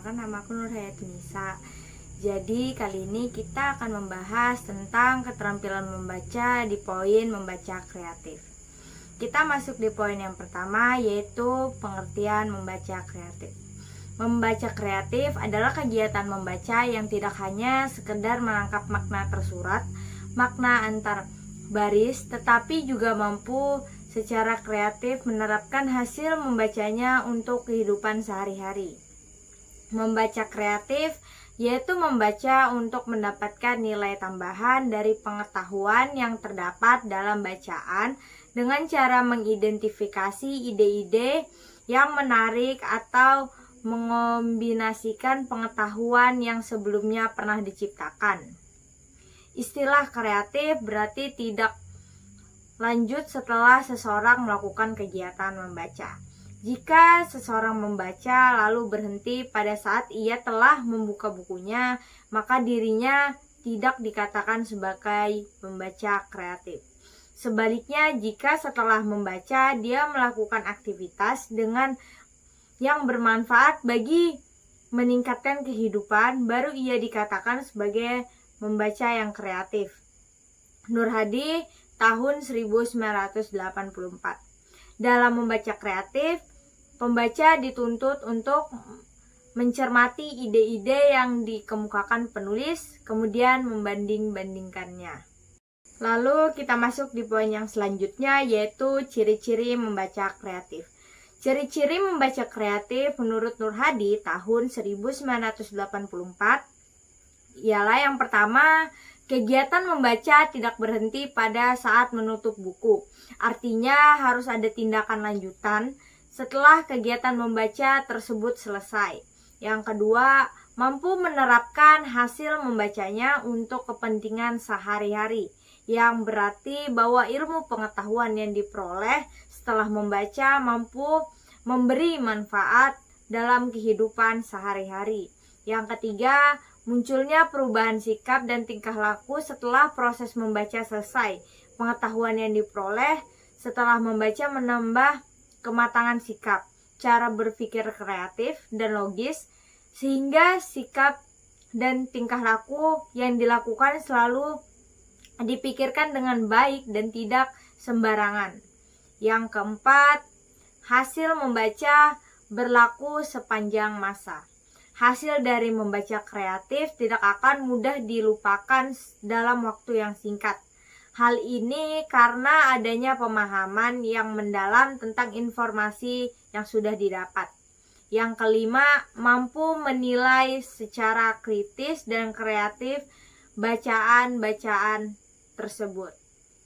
perkenalkan nama aku Nurhayatunisa. Jadi kali ini kita akan membahas tentang keterampilan membaca di poin membaca kreatif. Kita masuk di poin yang pertama, yaitu pengertian membaca kreatif. Membaca kreatif adalah kegiatan membaca yang tidak hanya sekedar menangkap makna tersurat, makna antar baris, tetapi juga mampu secara kreatif menerapkan hasil membacanya untuk kehidupan sehari-hari. Membaca kreatif yaitu membaca untuk mendapatkan nilai tambahan dari pengetahuan yang terdapat dalam bacaan dengan cara mengidentifikasi ide-ide yang menarik atau mengombinasikan pengetahuan yang sebelumnya pernah diciptakan. Istilah kreatif berarti tidak lanjut setelah seseorang melakukan kegiatan membaca. Jika seseorang membaca lalu berhenti pada saat ia telah membuka bukunya, maka dirinya tidak dikatakan sebagai pembaca kreatif. Sebaliknya, jika setelah membaca dia melakukan aktivitas dengan yang bermanfaat bagi meningkatkan kehidupan, baru ia dikatakan sebagai membaca yang kreatif. Nur Hadi tahun 1984. Dalam membaca kreatif, pembaca dituntut untuk mencermati ide-ide yang dikemukakan penulis, kemudian membanding-bandingkannya. Lalu kita masuk di poin yang selanjutnya, yaitu ciri-ciri membaca kreatif. Ciri-ciri membaca kreatif menurut Nur Hadi tahun 1984 ialah yang pertama, kegiatan membaca tidak berhenti pada saat menutup buku. Artinya harus ada tindakan lanjutan setelah kegiatan membaca tersebut selesai. Yang kedua, mampu menerapkan hasil membacanya untuk kepentingan sehari-hari, yang berarti bahwa ilmu pengetahuan yang diperoleh setelah membaca mampu memberi manfaat dalam kehidupan sehari-hari. Yang ketiga, munculnya perubahan sikap dan tingkah laku setelah proses membaca selesai. Pengetahuan yang diperoleh setelah membaca menambah kematangan sikap, cara berpikir kreatif dan logis, sehingga sikap dan tingkah laku yang dilakukan selalu dipikirkan dengan baik dan tidak sembarangan. Yang keempat, hasil membaca berlaku sepanjang masa. Hasil dari membaca kreatif tidak akan mudah dilupakan dalam waktu yang singkat. Hal ini karena adanya pemahaman yang mendalam tentang informasi yang sudah didapat. Yang kelima, mampu menilai secara kritis dan kreatif bacaan-bacaan tersebut.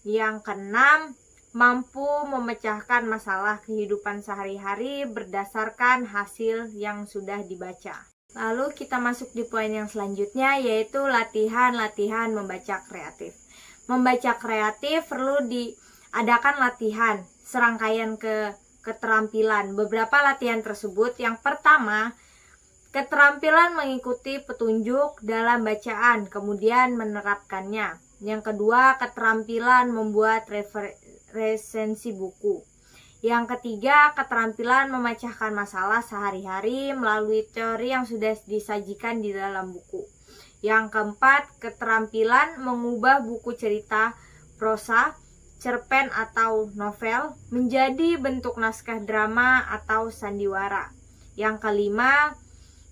Yang keenam, mampu memecahkan masalah kehidupan sehari-hari berdasarkan hasil yang sudah dibaca. Lalu kita masuk di poin yang selanjutnya, yaitu latihan-latihan membaca kreatif. Membaca kreatif perlu diadakan latihan, serangkaian keterampilan. Beberapa latihan tersebut, yang pertama, keterampilan mengikuti petunjuk dalam bacaan, kemudian menerapkannya. Yang kedua, keterampilan membuat resensi buku. Yang ketiga, keterampilan memecahkan masalah sehari-hari melalui teori yang sudah disajikan di dalam buku. Yang keempat, keterampilan mengubah buku cerita, prosa, cerpen atau novel menjadi bentuk naskah drama atau sandiwara. Yang kelima,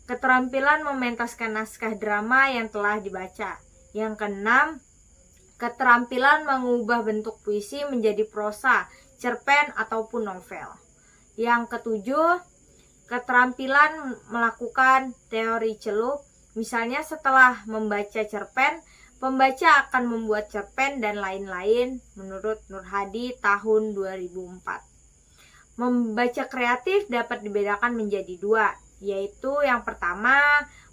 keterampilan mementaskan naskah drama yang telah dibaca. Yang keenam, keterampilan mengubah bentuk puisi menjadi prosa, cerpen ataupun novel. Yang ketujuh, keterampilan melakukan teori celup. Misalnya setelah membaca cerpen, pembaca akan membuat cerpen dan lain-lain menurut Nur Hadi tahun 2004. Membaca kreatif dapat dibedakan menjadi dua, yaitu yang pertama,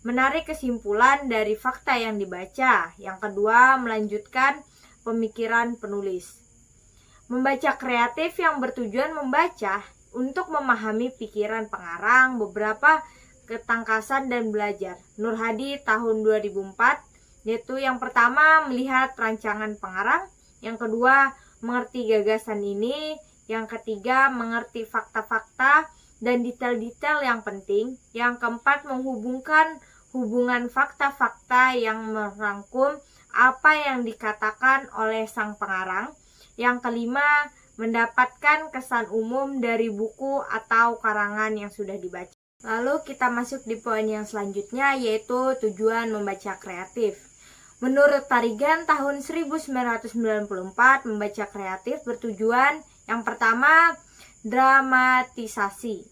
menarik kesimpulan dari fakta yang dibaca. Yang kedua, melanjutkan pemikiran penulis. Membaca kreatif yang bertujuan membaca untuk memahami pikiran pengarang, beberapa ketangkasan dan belajar. Nur Hadi tahun 2004, yaitu yang pertama melihat rancangan pengarang, yang kedua mengerti gagasan ini, yang ketiga mengerti fakta-fakta dan detail-detail yang penting. Yang keempat, menghubungkan hubungan fakta-fakta yang merangkum apa yang dikatakan oleh sang pengarang. Yang kelima, mendapatkan kesan umum dari buku atau karangan yang sudah dibaca. Lalu kita masuk di poin yang selanjutnya, yaitu tujuan membaca kreatif. Menurut Tarigan tahun 1994, membaca kreatif bertujuan yang pertama, dramatisasi.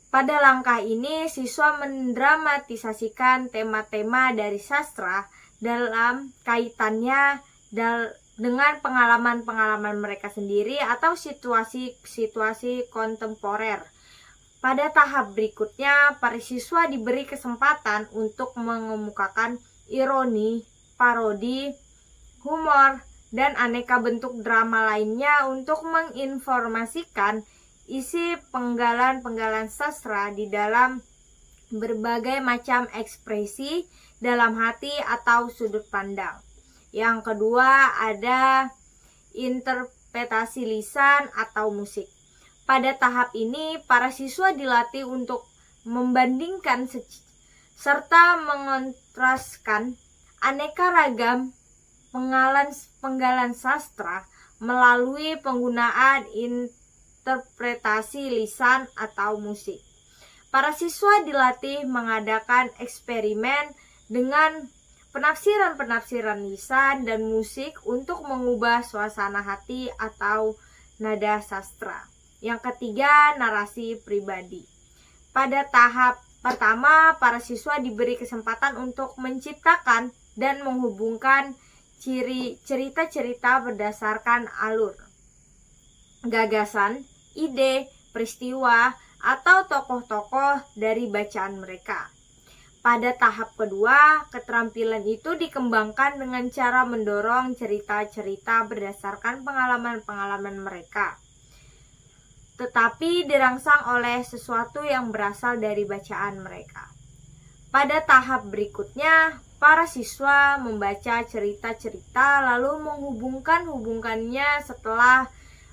Pada langkah ini, siswa mendramatisasikan tema-tema dari sastra dalam kaitannya dengan pengalaman-pengalaman mereka sendiri atau situasi-situasi kontemporer. Pada tahap berikutnya, para siswa diberi kesempatan untuk mengemukakan ironi, parodi, humor, dan aneka bentuk drama lainnya untuk menginformasikan isi penggalan-penggalan sastra di dalam berbagai macam ekspresi dalam hati atau sudut pandang. Yang kedua, ada interpretasi lisan atau musik. Pada tahap ini, para siswa dilatih untuk membandingkan serta mengontraskan aneka ragam penggalan sastra melalui penggunaan interpretasi lisan atau musik. Para siswa dilatih mengadakan eksperimen dengan penafsiran-penafsiran lisan dan musik untuk mengubah suasana hati atau nada sastra. Yang ketiga, narasi pribadi. Pada tahap pertama, para siswa diberi kesempatan untuk menciptakan dan menghubungkan cerita-cerita berdasarkan alur, gagasan, ide, peristiwa, atau tokoh-tokoh dari bacaan mereka. Pada tahap kedua, keterampilan itu dikembangkan dengan cara mendorong cerita-cerita berdasarkan pengalaman-pengalaman mereka, tetapi dirangsang oleh sesuatu yang berasal dari bacaan mereka. Pada tahap berikutnya, para siswa membaca cerita-cerita lalu menghubungkannya setelah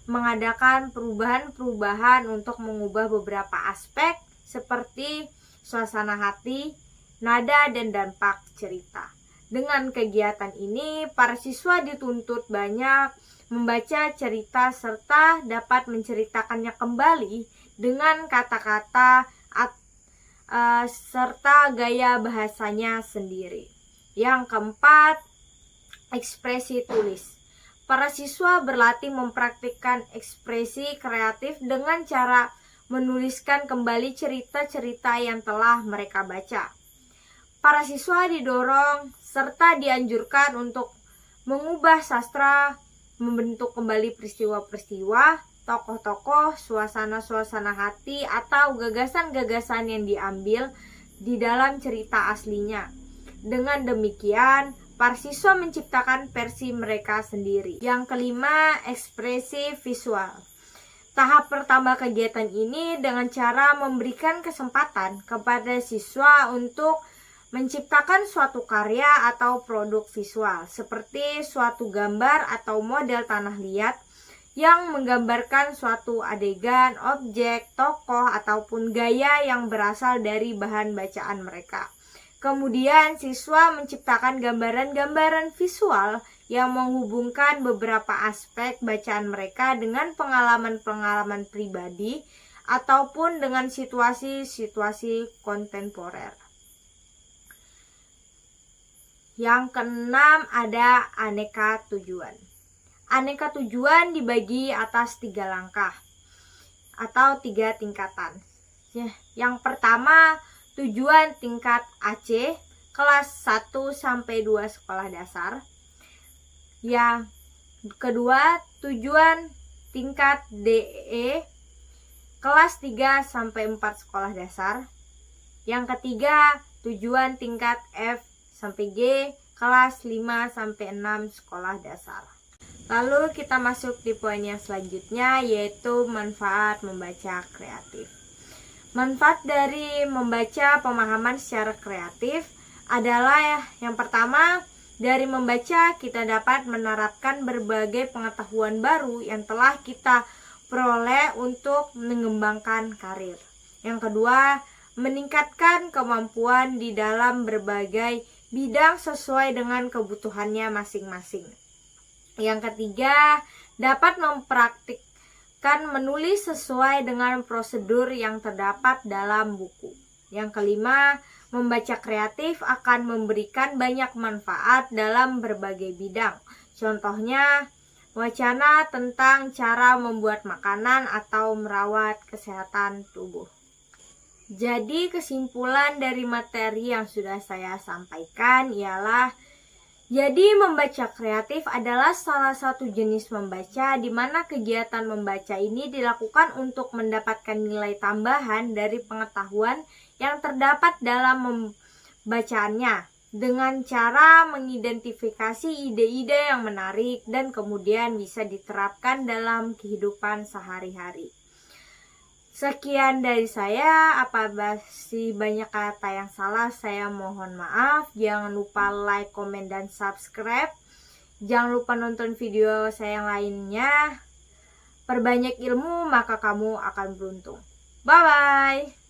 mengadakan perubahan-perubahan untuk mengubah beberapa aspek seperti suasana hati, nada, dan dampak cerita. Dengan kegiatan ini, para siswa dituntut banyak membaca cerita serta dapat menceritakannya kembali dengan kata-kata serta gaya bahasanya sendiri. Yang keempat, ekspresi tulis. Para siswa berlatih mempraktikkan ekspresi kreatif dengan cara menuliskan kembali cerita-cerita yang telah mereka baca. Para siswa didorong serta dianjurkan untuk mengubah sastra, membentuk kembali peristiwa-peristiwa, tokoh-tokoh, suasana-suasana hati, atau gagasan-gagasan yang diambil di dalam cerita aslinya. Dengan demikian, para siswa menciptakan versi mereka sendiri. Yang kelima, ekspresi visual. Tahap pertama kegiatan ini dengan cara memberikan kesempatan kepada siswa untuk menciptakan suatu karya atau produk visual seperti suatu gambar atau model tanah liat yang menggambarkan suatu adegan, objek, tokoh, ataupun gaya yang berasal dari bahan bacaan mereka. Kemudian siswa menciptakan gambaran-gambaran visual yang menghubungkan beberapa aspek bacaan mereka dengan pengalaman-pengalaman pribadi ataupun dengan situasi-situasi kontemporer. Yang keenam, ada aneka tujuan. Aneka tujuan dibagi atas 3 langkah atau 3 tingkatan. Yang pertama, tujuan tingkat AC, kelas 1-2 sekolah dasar. Yang kedua, tujuan tingkat DE, kelas 3-4 sekolah dasar. Yang ketiga, tujuan tingkat F-G, kelas 5-6 sekolah dasar. Lalu kita masuk di poin yang selanjutnya, yaitu manfaat membaca kreatif. Manfaat dari membaca pemahaman secara kreatif adalah yang pertama, dari membaca kita dapat menerapkan berbagai pengetahuan baru yang telah kita peroleh untuk mengembangkan karir. Yang kedua, meningkatkan kemampuan di dalam berbagai bidang sesuai dengan kebutuhannya masing-masing. Yang ketiga, dapat mempraktikkan menulis sesuai dengan prosedur yang terdapat dalam buku. Yang kelima, membaca kreatif akan memberikan banyak manfaat dalam berbagai bidang. Contohnya, wacana tentang cara membuat makanan atau merawat kesehatan tubuh. Jadi kesimpulan dari materi yang sudah saya sampaikan ialah, jadi membaca kreatif adalah salah satu jenis membaca di mana kegiatan membaca ini dilakukan untuk mendapatkan nilai tambahan dari pengetahuan yang terdapat dalam membacaannya, dengan cara mengidentifikasi ide-ide yang menarik dan kemudian bisa diterapkan dalam kehidupan sehari-hari. Sekian dari saya, apabila banyak kata yang salah saya mohon maaf. Jangan lupa like, komen, dan subscribe. Jangan lupa nonton video saya yang lainnya. Perbanyak ilmu maka kamu akan beruntung. Bye-bye.